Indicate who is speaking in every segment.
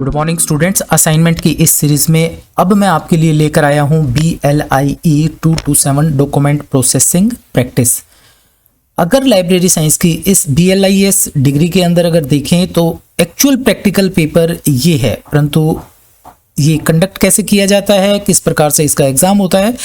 Speaker 1: Good morning students. Assignment की इस series में अब मैं आपके लिए लेकर आया हूं BLIE 227 डॉक्यूमेंट प्रोसेसिंग प्रैक्टिस। अगर लाइब्रेरी साइंस की इस BLIS डिग्री के अंदर अगर देखें तो एक्चुअल प्रैक्टिकल पेपर ये है, परंतु ये कंडक्ट कैसे किया जाता है, किस प्रकार से इसका एग्जाम होता है,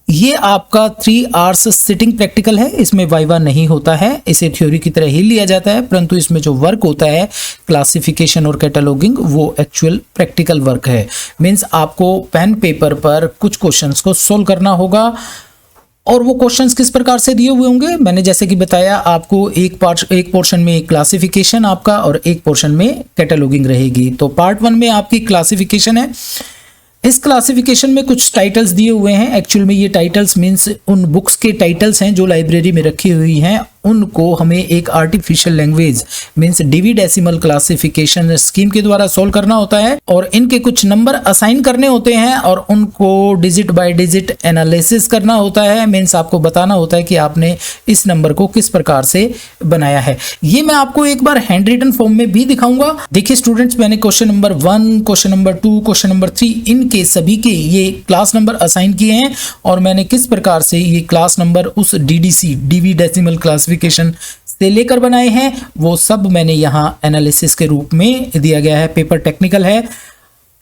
Speaker 1: ये आपका 3 आवर्स सिटिंग प्रैक्टिकल है। इसमें वाइवा नहीं होता है, इसे थ्योरी की तरह ही लिया जाता है, परंतु इसमें जो वर्क होता है क्लासिफिकेशन और कैटलॉगिंग वो एक्चुअल प्रैक्टिकल वर्क है। मीन्स आपको पेन पेपर पर कुछ क्वेश्चंस को सोल्व करना होगा और वो क्वेश्चंस किस प्रकार से दिए हुए होंगे मैंने जैसे कि बताया आपको एक पोर्शन में क्लासिफिकेशन आपका और एक पोर्शन में कैटलॉगिंग रहेगी। तो पार्ट 1 में आपकी क्लासिफिकेशन है। इस क्लासिफिकेशन में कुछ टाइटल्स दिए हुए हैं। एक्चुअल में ये टाइटल्स मीन्स उन बुक्स के टाइटल्स हैं जो लाइब्रेरी में रखी हुई हैं, उनको हमें एक artificial language means DV decimal classification scheme के द्वारा सोल्व करना होता है और इनके कुछ नंबर असाइन करने होते हैं और उनको डिजिट बाय डिजिट एनालिसिस करना होता है। मीन्स आपको बताना होता है कि आपने इस नंबर को किस प्रकार से बनाया है। ये मैं आपको एक बार हैंड रिटन फॉर्म में भी दिखाऊंगा। देखिए स्टूडेंट्स, मैंने question number 1, question number 2, question number 3 इनके सभी के ये क्लास नंबर असाइन किए हैं और मैंने किस प्रकार से ये क्लास नंबर उस DDC डिवी डेसिमल क्लासिफिकेशन से लेकर बनाए हैं वो सब मैंने यहाँ एनालिसिस के रूप में दिया गया है। पेपर टेक्निकल है,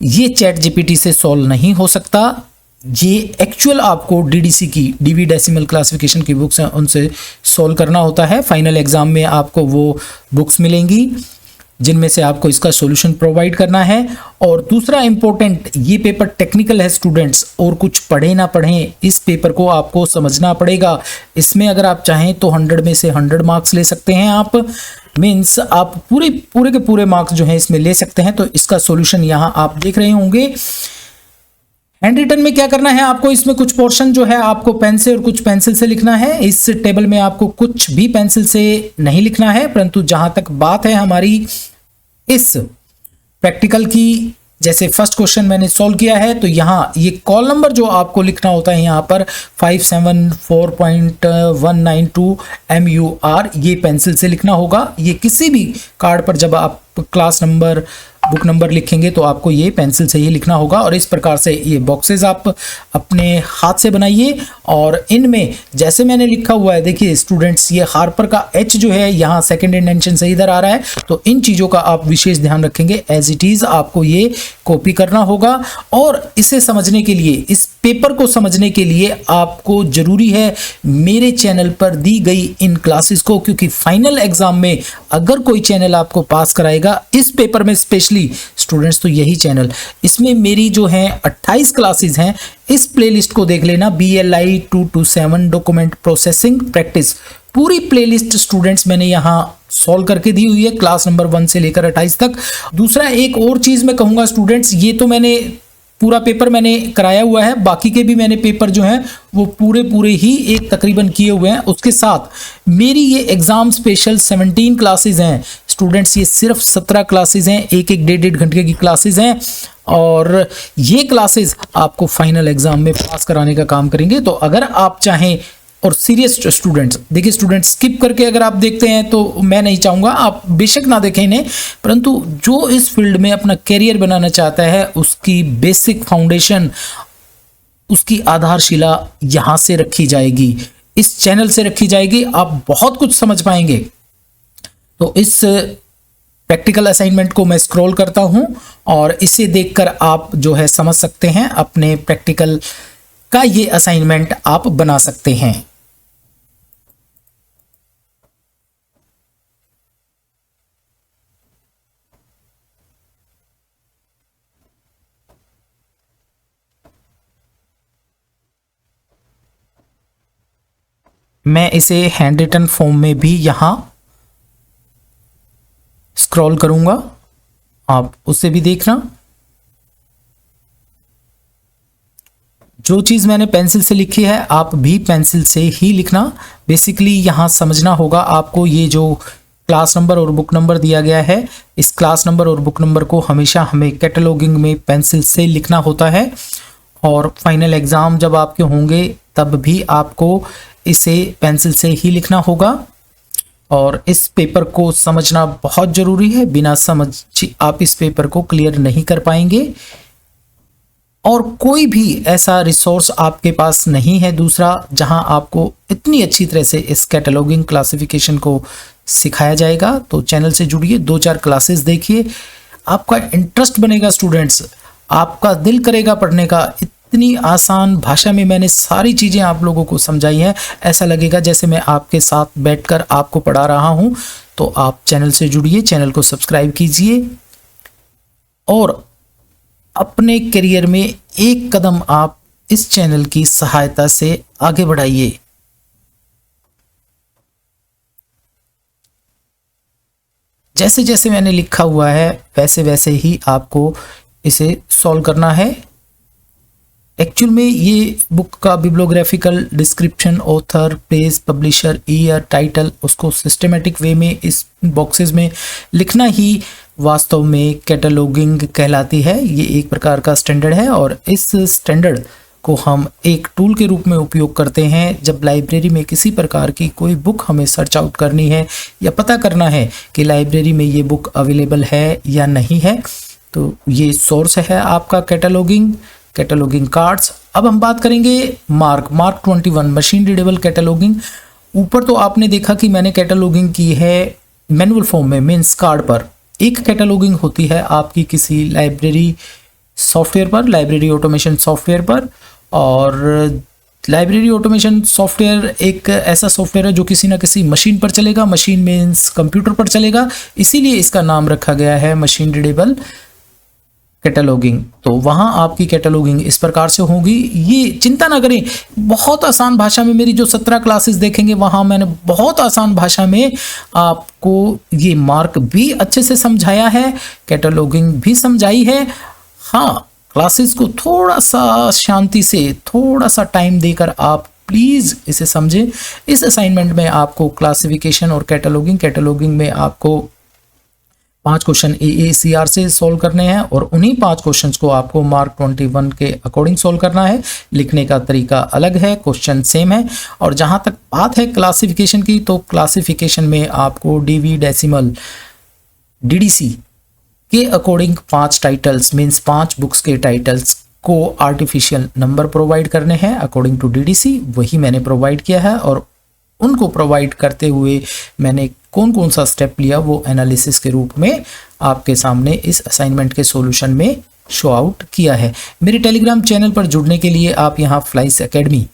Speaker 1: ये चैट जीपीटी से सॉल्व नहीं हो सकता। ये एक्चुअल आपको DDC की डिवी डेसिमल क्लासिफिकेशन की बुक्स हैं उनसे सॉल्व करना होता है। फाइनल एग्जाम में आपको वो बुक्स मिलेंगी जिनमें से आपको इसका सॉल्यूशन प्रोवाइड करना है। और दूसरा इंपॉर्टेंट, ये पेपर टेक्निकल है स्टूडेंट्स, और कुछ पढ़े ना पढ़ें इस पेपर को आपको समझना पड़ेगा। इसमें अगर आप चाहें तो 100 में से 100 मार्क्स ले सकते हैं आप। मीन्स आप पूरे के पूरे मार्क्स जो हैं इसमें ले सकते हैं। तो इसका सॉल्यूशन यहाँ आप देख रहे होंगे। हैंड रिटन में क्या करना है आपको, इसमें कुछ पोर्शन जो है आपको पेन से और कुछ पेंसिल से लिखना है। इस टेबल में आपको कुछ भी पेंसिल से नहीं लिखना है, परंतु जहां तक बात है हमारी इस प्रैक्टिकल की, जैसे फर्स्ट क्वेश्चन मैंने सॉल्व किया है तो यहाँ ये कॉल नंबर जो आपको लिखना होता है यहाँ पर 574.192 MUR ये पेंसिल से लिखना होगा। ये किसी भी कार्ड पर जब आप क्लास नंबर बुक नंबर लिखेंगे तो आपको ये पेंसिल से ही लिखना होगा। और इस प्रकार से ये बॉक्सेस आप अपने हाथ से बनाइए और इनमें जैसे मैंने लिखा हुआ है, देखिए स्टूडेंट्स, ये हार्पर का H जो है यहाँ सेकंड इंडेंशन से इधर आ रहा है, तो इन चीज़ों का आप विशेष ध्यान रखेंगे। एज इट इज़ आपको ये कॉपी करना होगा। और इसे समझने के लिए, इस पेपर को समझने के लिए आपको जरूरी है मेरे चैनल पर दी गई इन क्लासेस को, क्योंकि फाइनल एग्जाम में अगर कोई चैनल आपको पास कराएगा इस पेपर में स्पेशली स्टूडेंट्स तो यही चैनल। इसमें मेरी जो है 28 क्लासेस हैं। इस प्लेलिस्ट को देख लेना, BLIE 227 डॉक्यूमेंट प्रोसेसिंग प्रैक्टिस। पूरी प्लेलिस्ट स्टूडेंट्स मैंने यहाँ सॉल्व करके दी हुई है क्लास नंबर 1 से लेकर 28 तक। दूसरा एक और चीज मैं कहूंगा स्टूडेंट्स, ये तो मैंने पूरा पेपर मैंने कराया हुआ है, बाकी के भी मैंने पेपर जो हैं वो पूरे ही एक तकरीबन किए हुए हैं। उसके साथ मेरी ये एग्जाम स्पेशल 17 क्लासेस हैं स्टूडेंट्स। ये सिर्फ 17 क्लासेस हैं, एक 1.5 घंटे की क्लासेस हैं और ये क्लासेस आपको फाइनल एग्जाम में पास कराने का काम करेंगे। तो अगर आप चाहें, और सीरियस स्टूडेंट्स, देखिए स्टूडेंट्स स्किप करके अगर आप देखते हैं तो मैं नहीं चाहूँगा, आप बेशक ना देखें इन्हें, परंतु जो इस फील्ड में अपना कैरियर बनाना चाहता है उसकी बेसिक फाउंडेशन, उसकी आधारशिला यहाँ से रखी जाएगी, इस चैनल से रखी जाएगी। आप बहुत कुछ समझ पाएंगे। तो इस प्रैक्टिकल असाइनमेंट को मैं स्क्रॉल करता हूँ और इसे देखकर आप जो है समझ सकते हैं, अपने प्रैक्टिकल का ये असाइनमेंट आप बना सकते हैं। मैं इसे हैंड रिटन फॉर्म में भी यहां स्क्रॉल करूंगा, आप उसे भी देखना। जो चीज़ मैंने पेंसिल से लिखी है आप भी पेंसिल से ही लिखना। बेसिकली यहाँ समझना होगा आपको, ये जो क्लास नंबर और बुक नंबर दिया गया है, इस क्लास नंबर और बुक नंबर को हमेशा हमें कैटलॉगिंग में पेंसिल से लिखना होता है। और फाइनल एग्ज़ाम जब आपके होंगे तब भी आपको इसे पेंसिल से ही लिखना होगा। और इस पेपर को समझना बहुत ज़रूरी है। बिना समझ आप इस पेपर को क्लियर नहीं कर पाएंगे। और कोई भी ऐसा रिसोर्स आपके पास नहीं है दूसरा जहां आपको इतनी अच्छी तरह से इस कैटलॉगिंग क्लासिफिकेशन को सिखाया जाएगा। तो चैनल से जुड़िए, 2-4 क्लासेस देखिए, आपका इंटरेस्ट बनेगा स्टूडेंट्स, आपका दिल करेगा पढ़ने का। इतनी आसान भाषा में मैंने सारी चीज़ें आप लोगों को समझाई हैं, ऐसा लगेगा जैसे मैं आपके साथ बैठकर आपको पढ़ा रहा हूं। तो आप चैनल से जुड़िए, चैनल को सब्सक्राइब कीजिए और अपने करियर में एक कदम आप इस चैनल की सहायता से आगे बढ़ाइए। जैसे जैसे मैंने लिखा हुआ है वैसे वैसे ही आपको इसे सॉल्व करना है। एक्चुअल में ये बुक का bibliographical description, author, place, publisher, year, title, उसको सिस्टमेटिक वे में इस बॉक्सेस में लिखना ही वास्तव में कैटलॉगिंग कहलाती है। ये एक प्रकार का स्टैंडर्ड है और इस स्टैंडर्ड को हम एक टूल के रूप में उपयोग करते हैं जब लाइब्रेरी में किसी प्रकार की कोई बुक हमें सर्च आउट करनी है या पता करना है कि लाइब्रेरी में ये बुक अवेलेबल है या नहीं है। तो ये सोर्स है आपका कैटलॉगिंग कार्ड्स। अब हम बात करेंगे मार्क 21 मशीन रीडेबल कैटलॉगिंग। ऊपर तो आपने देखा कि मैंने कैटलॉगिंग की है मैनुअल फॉर्म में, मीन्स कार्ड पर। एक कैटलॉगिंग होती है आपकी किसी लाइब्रेरी सॉफ्टवेयर पर, लाइब्रेरी ऑटोमेशन सॉफ्टवेयर पर। और लाइब्रेरी ऑटोमेशन सॉफ्टवेयर एक ऐसा सॉफ्टवेयर है जो किसी ना किसी मशीन पर चलेगा, मशीन मीन्स कंप्यूटर पर चलेगा, इसीलिए इसका नाम रखा गया है मशीन रीडेबल कैटलॉगिंग। तो वहाँ आपकी कैटलॉगिंग इस प्रकार से होगी। ये चिंता ना करें, बहुत आसान भाषा में मेरी जो 17 क्लासेस देखेंगे वहाँ मैंने बहुत आसान भाषा में आपको ये मार्क भी अच्छे से समझाया है, कैटलॉगिंग भी समझाई है। हाँ, क्लासेस को थोड़ा सा शांति से, थोड़ा सा टाइम देकर आप प्लीज़ इसे समझें। इस असाइनमेंट में आपको क्लासिफिकेशन और कैटलॉगिंग में आपको 5 क्वेश्चन AACR से सॉल्व करने हैं और उन्हीं 5 क्वेश्चंस को आपको मार्क 21 के अकॉर्डिंग सॉल्व करना है। लिखने का तरीका अलग है, क्वेश्चन सेम है। और जहां तक बात है क्लासिफिकेशन की, तो क्लासिफिकेशन में आपको DV डेसिमल DDC के अकॉर्डिंग 5 टाइटल्स मीन्स 5 बुक्स के टाइटल्स को आर्टिफिशियल नंबर प्रोवाइड करने हैं अकॉर्डिंग टू DDC। वही मैंने प्रोवाइड किया है और उनको प्रोवाइड करते हुए मैंने कौन कौन सा स्टेप लिया वो एनालिसिस के रूप में आपके सामने इस असाइनमेंट के सॉल्यूशन में शो आउट किया है। मेरे टेलीग्राम चैनल पर जुड़ने के लिए आप यहाँ फ्लाइस एकेडमी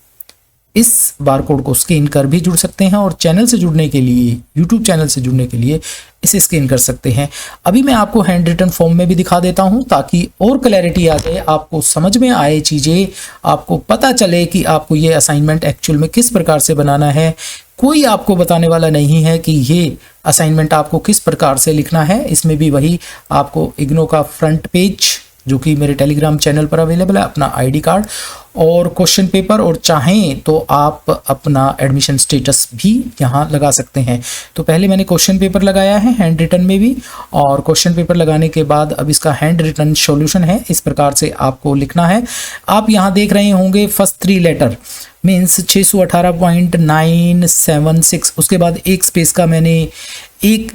Speaker 1: इस बारकोड को स्कैन कर भी जुड़ सकते हैं और चैनल से जुड़ने के लिए, यूट्यूब चैनल से जुड़ने के लिए इसे स्कैन कर सकते हैं। अभी मैं आपको हैंड रिटन फॉर्म में भी दिखा देता हूं ताकि और क्लैरिटी आ जाए, आपको समझ में आए चीज़ें, आपको पता चले कि आपको ये असाइनमेंट एक्चुअल में किस प्रकार से बनाना है। कोई आपको बताने वाला नहीं है कि ये असाइनमेंट आपको किस प्रकार से लिखना है। इसमें भी वही आपको इग्नो का फ्रंट पेज जो कि मेरे टेलीग्राम चैनल पर अवेलेबल है, अपना ID कार्ड और क्वेश्चन पेपर, और चाहें तो आप अपना एडमिशन स्टेटस भी यहाँ लगा सकते हैं। तो पहले मैंने क्वेश्चन पेपर लगाया है हैंड रिटन में भी, और क्वेश्चन पेपर लगाने के बाद अब इसका हैंड रिटन सॉल्यूशन है, इस प्रकार से आपको लिखना है। आप यहाँ देख रहे होंगे फर्स्ट 3 लेटर मीन्स 618.976, उसके बाद एक स्पेस का मैंने एक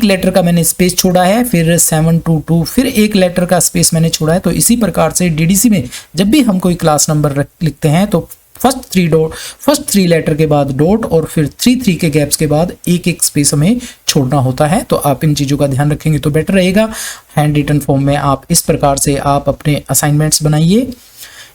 Speaker 1: लेटर का मैंने स्पेस छोड़ा है, फिर 722, फिर एक लेटर का स्पेस मैंने छोड़ा है। तो इसी प्रकार से DDC में जब भी हम कोई क्लास नंबर लिखते हैं तो फर्स्ट 3 लेटर के बाद डॉट और फिर 3 के गैप्स के बाद एक स्पेस हमें छोड़ना होता है। तो आप इन चीज़ों का ध्यान रखेंगे तो बेटर रहेगा। हैंड रिटन फॉर्म में आप इस प्रकार से आप अपने असाइनमेंट्स बनाइए।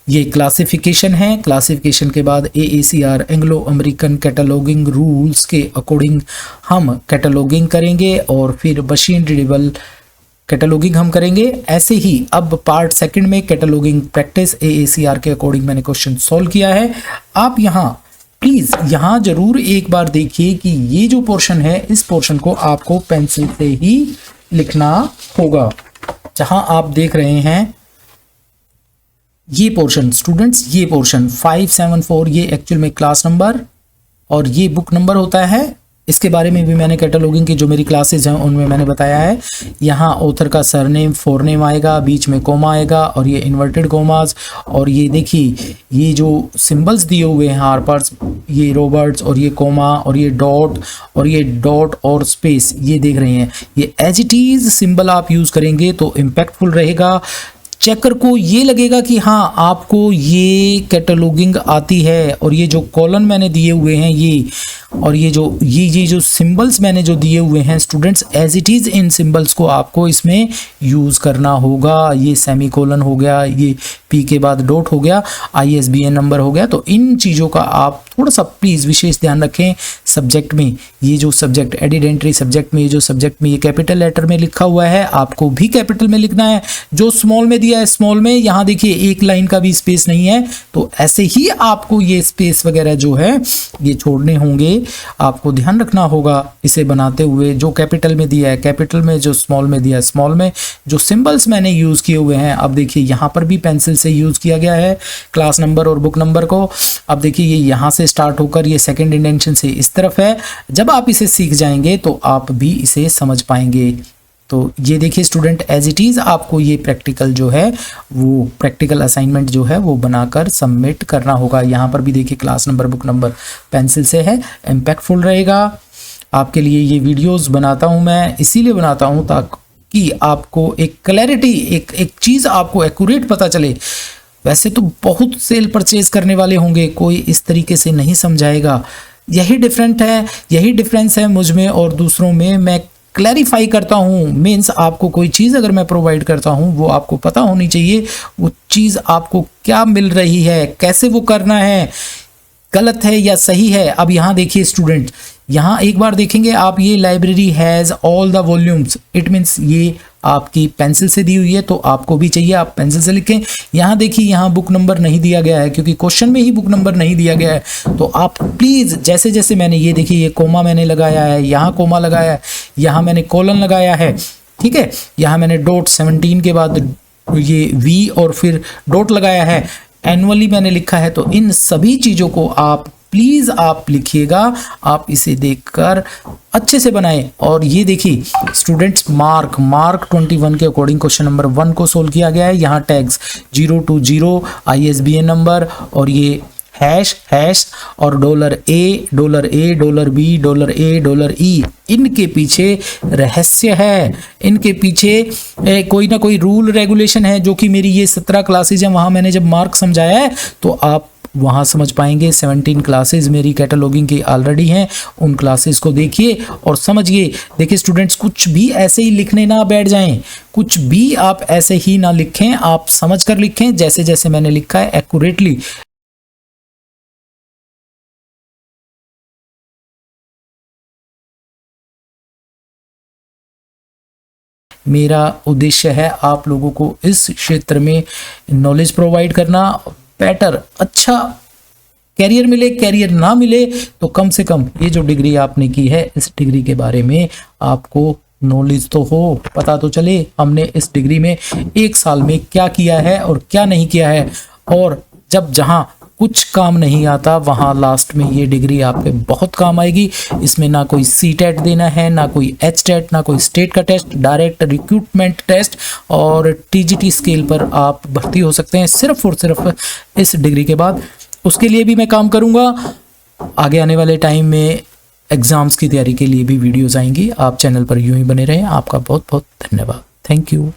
Speaker 1: ये क्लासिफिकेशन है, क्लासिफिकेशन के बाद AACR Anglo American cataloguing rules के अकॉर्डिंग हम कैटलॉगिंग करेंगे और फिर मशीन रीडेबल कैटलॉगिंग हम करेंगे। ऐसे ही अब पार्ट 2 में कैटलॉगिंग प्रैक्टिस AACR के अकॉर्डिंग मैंने क्वेश्चन सॉल्व किया है। आप यहाँ प्लीज़ यहाँ जरूर एक बार देखिए कि ये जो पोर्शन है इस पोर्शन को आपको पेंसिल से ही लिखना होगा। जहाँ आप देख रहे हैं ये पोर्शन स्टूडेंट्स, ये पोर्शन 574, ये एक्चुअल में क्लास नंबर और ये बुक नंबर होता है इसके बारे में भी मैंने कैटलॉगिंग की जो मेरी क्लासेज हैं उनमें मैंने बताया है। यहाँ ऑथर का सरनेम, फोरनेम आएगा, बीच में कोमा आएगा और ये इन्वर्टेड कोमास, और ये देखिए ये जो सिंबल्स दिए हुए हैं हार्पर्स, ये रॉबर्ट्स और ये कोमा और ये डॉट और ये डॉट और स्पेस, ये देख रहे हैं, ये एज इट इज सिंबल आप यूज़ करेंगे तो इम्पैक्टफुल रहेगा। चेकर को ये लगेगा कि हाँ आपको ये कैटलॉगिंग आती है। और ये जो कॉलम मैंने दिए हुए हैं ये, और ये जो सिंबल्स मैंने जो दिए हुए हैं students, as it is in symbols को आपको इसमें यूज़ करना होगा। ये सेमीकोलन हो गया, ये पी के बाद डॉट हो गया, ISBN नंबर हो गया। तो इन चीज़ों का आप थोड़ा सा प्लीज़ विशेष ध्यान रखें। सब्जेक्ट में ये जो सब्जेक्ट एडिड एंट्री सब्जेक्ट में, ये जो सब्जेक्ट में ये कैपिटल लेटर में लिखा हुआ है आपको भी कैपिटल में लिखना है। जो स्मॉल में दिया है स्मॉल में, यहाँ देखिए एक लाइन का भी स्पेस नहीं है, तो ऐसे ही आपको ये स्पेस वगैरह जो है ये छोड़ने होंगे। आपको ध्यान रखना होगा इसे बनाते हुए, जो कैपिटल में दिया है कैपिटल में, जो स्मॉल में दिया है स्मॉल में। जो सिंबल्स मैंने यूज़ किए हुए हैं, अब देखिए यहाँ पर भी पेंसिल से यूज़ किया गया है क्लास नंबर और बुक नंबर को। अब देखिए ये यहाँ से स्टार्ट होकर ये सेकंड इंडेंशन से इस तरफ है। जब आप इसे सीख जाएंगे तो आप भी इसे समझ पाएंगे। तो ये देखिए स्टूडेंट, एज इट इज़ आपको ये प्रैक्टिकल जो है वो प्रैक्टिकल असाइनमेंट जो है वो बनाकर सबमिट करना होगा। यहाँ पर भी देखिए class number book number pencil से है, इम्पैक्टफुल रहेगा। आपके लिए ये वीडियोस बनाता हूँ मैं, इसीलिए बनाता हूँ ताकि आपको एक क्लैरिटी, एक चीज़ आपको एक्यूरेट पता चले। वैसे तो बहुत सेल परचेज करने वाले होंगे, कोई इस तरीके से नहीं समझाएगा। यही डिफरेंस है मुझ में और दूसरों में। मैं क्लैरिफाई करता हूँ, मीन्स आपको कोई चीज़ अगर मैं प्रोवाइड करता हूँ वो आपको पता होनी चाहिए वो चीज़ आपको क्या मिल रही है, कैसे वो करना है, गलत है या सही है। अब यहाँ देखिए स्टूडेंट, यहाँ एक बार देखेंगे आप, ये library has all the volumes, it means ये आपकी पेंसिल से दी हुई है तो आपको भी चाहिए, आप पेंसिल से लिखें। यहाँ देखिए यहाँ बुक नंबर नहीं दिया गया है क्योंकि क्वेश्चन में ही बुक नंबर नहीं दिया गया है। तो आप प्लीज़ जैसे जैसे मैंने ये देखिए ये कोमा मैंने लगाया है, यहाँ कोमा लगाया है, यहाँ मैंने कोलन लगाया है, ठीक है, यहाँ मैंने डॉट 17 के बाद ये V और फिर डॉट लगाया है, एनुअली मैंने लिखा है। तो इन सभी चीज़ों को आप प्लीज़ आप लिखिएगा, आप इसे देखकर अच्छे से बनाएं। और ये देखिए स्टूडेंट्स, मार्क 21 के अकॉर्डिंग क्वेश्चन नंबर 1 को सोल्व किया गया है। यहाँ टैग्स 0 to 0, ISBN नंबर और ये हैश और $A, $B, $A, इनके पीछे रहस्य है, इनके पीछे कोई ना कोई रूल रेगुलेशन है। जो कि मेरी ये 17 क्लासेज हैं, वहाँ मैंने जब मार्क समझाया है तो आप वहाँ समझ पाएंगे। 17 क्लासेस मेरी कैटलॉगिंग की ऑलरेडी हैं, उन क्लासेस को देखिए और समझिए। देखिए स्टूडेंट्स, कुछ भी ऐसे ही लिखने ना बैठ जाएं, कुछ भी आप ऐसे ही ना लिखें, आप समझ कर लिखें जैसे जैसे मैंने लिखा है एक्यूरेटली। मेरा उद्देश्य है आप लोगों को इस क्षेत्र में नॉलेज प्रोवाइड करना, बेटर अच्छा कैरियर मिले, कैरियर ना मिले तो कम से कम ये जो डिग्री आपने की है इस डिग्री के बारे में आपको नॉलेज तो हो, पता तो चले हमने इस डिग्री में 1 साल में क्या किया है और क्या नहीं किया है। और जब जहाँ कुछ काम नहीं आता वहाँ लास्ट में ये डिग्री आपके बहुत काम आएगी। इसमें ना कोई CTET देना है, ना कोई HTET, ना कोई स्टेट का टेस्ट, डायरेक्ट रिक्रूटमेंट टेस्ट और TGT स्केल पर आप भर्ती हो सकते हैं सिर्फ और सिर्फ इस डिग्री के बाद। उसके लिए भी मैं काम करूँगा। आगे आने वाले टाइम में एग्ज़ाम्स की तैयारी के लिए भी वीडियोज़ आएंगी। आप चैनल पर यूँ ही बने रहें। आपका बहुत बहुत धन्यवाद। Thank you.